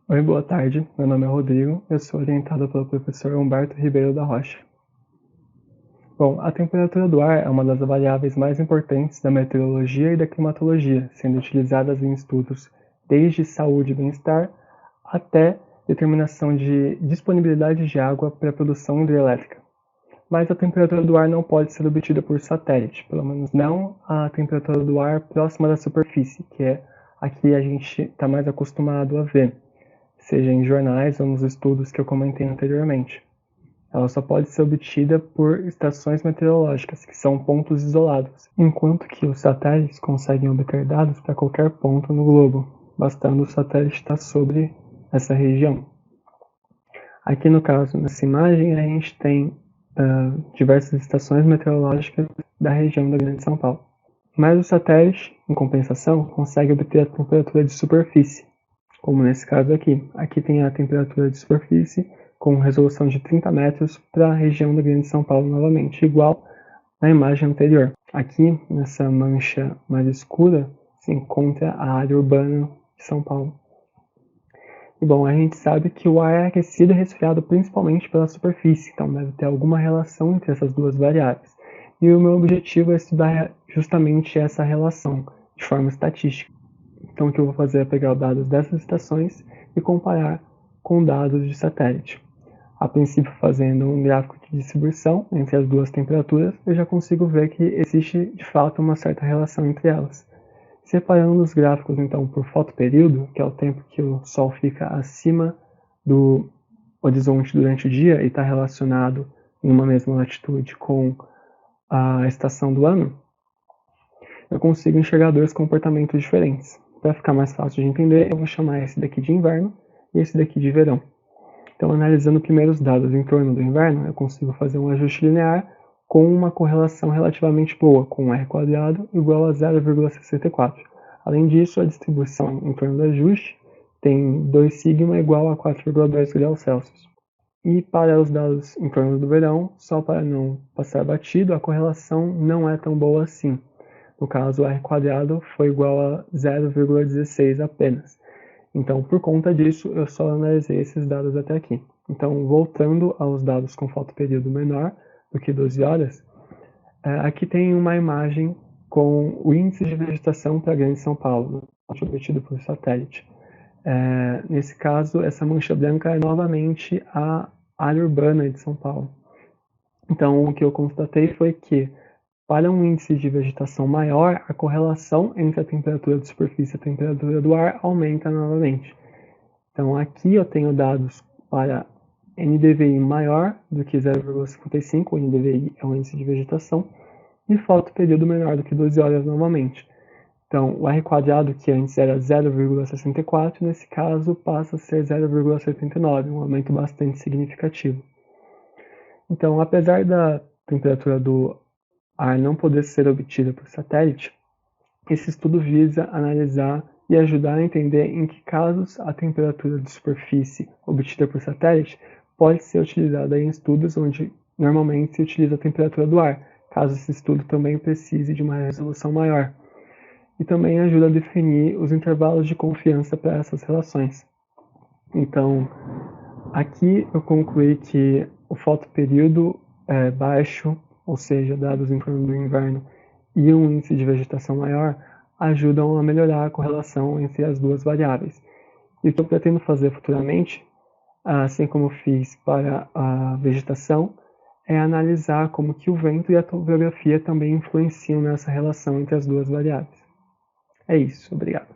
Oi, boa tarde. Meu nome é Rodrigo. Eu sou orientado pelo professor Humberto Ribeiro da Rocha. Bom, a temperatura do ar é uma das variáveis mais importantes da meteorologia e da climatologia, sendo utilizadas em estudos desde saúde e bem-estar até determinação de disponibilidade de água para a produção hidrelétrica. Mas a temperatura do ar não pode ser obtida por satélite, pelo menos não a temperatura do ar próxima da superfície, que é a que a gente está mais acostumado a ver, seja em jornais ou nos estudos que eu comentei anteriormente. Ela só pode ser obtida por estações meteorológicas, que são pontos isolados, enquanto que os satélites conseguem obter dados para qualquer ponto no globo, bastando o satélite estar sobre essa região. Aqui no caso, nessa imagem, a gente tem diversas estações meteorológicas da região da Grande São Paulo. Mas o satélite, em compensação, consegue obter a temperatura de superfície, como nesse caso aqui. Aqui tem a temperatura de superfície com resolução de 30 metros para a região da Grande São Paulo novamente, igual na imagem anterior. Aqui, nessa mancha mais escura, se encontra a área urbana de São Paulo. E bom, a gente sabe que o ar é aquecido e resfriado principalmente pela superfície, então deve ter alguma relação entre essas duas variáveis. E o meu objetivo é estudar justamente essa relação de forma estatística. Então o que eu vou fazer é pegar os dados dessas estações e comparar com dados de satélite. A princípio, fazendo um gráfico de distribuição entre as duas temperaturas, eu já consigo ver que existe de fato uma certa relação entre elas. Separando os gráficos então por fotoperíodo, que é o tempo que o Sol fica acima do horizonte durante o dia e está relacionado em uma mesma latitude com a estação do ano, eu consigo enxergar dois comportamentos diferentes. Para ficar mais fácil de entender, eu vou chamar esse daqui de inverno e esse daqui de verão. Então, analisando primeiro os dados em torno do inverno, eu consigo fazer um ajuste linear com uma correlação relativamente boa, com R² igual a 0,64. Além disso, a distribuição em torno do ajuste tem 2σ igual a 4,2 graus Celsius. E para os dados em torno do verão, só para não passar batido, a correlação não é tão boa assim. No caso, o R² foi igual a 0,16 apenas. Então, por conta disso, eu só analisei esses dados até aqui. Então, voltando aos dados com fotoperíodo menor do que 12 horas, aqui tem uma imagem com o índice de vegetação para a Grande São Paulo, obtido por satélite. Nesse caso, essa mancha branca é novamente a área urbana de São Paulo. Então, o que eu constatei foi que, para um índice de vegetação maior, a correlação entre a temperatura de superfície e a temperatura do ar aumenta novamente. Então, aqui eu tenho dados para NDVI maior do que 0,55, o NDVI é o índice de vegetação, e fotoperíodo menor do que 12 horas novamente. Então, o R², que antes era 0,64, nesse caso passa a ser 0,79, um aumento bastante significativo. Então, apesar da temperatura do ar não poder ser obtida por satélite, esse estudo visa analisar e ajudar a entender em que casos a temperatura de superfície obtida por satélite pode ser utilizada em estudos onde normalmente se utiliza a temperatura do ar, caso esse estudo também precise de uma resolução maior. E também ajuda a definir os intervalos de confiança para essas relações. Então, aqui eu concluí que o fotoperíodo é baixo, ou seja, dados em torno do inverno, e um índice de vegetação maior, ajudam a melhorar a correlação entre as duas variáveis. E o que eu pretendo fazer futuramente, assim como fiz para a vegetação, é analisar como que o vento e a topografia também influenciam nessa relação entre as duas variáveis. É isso, obrigado.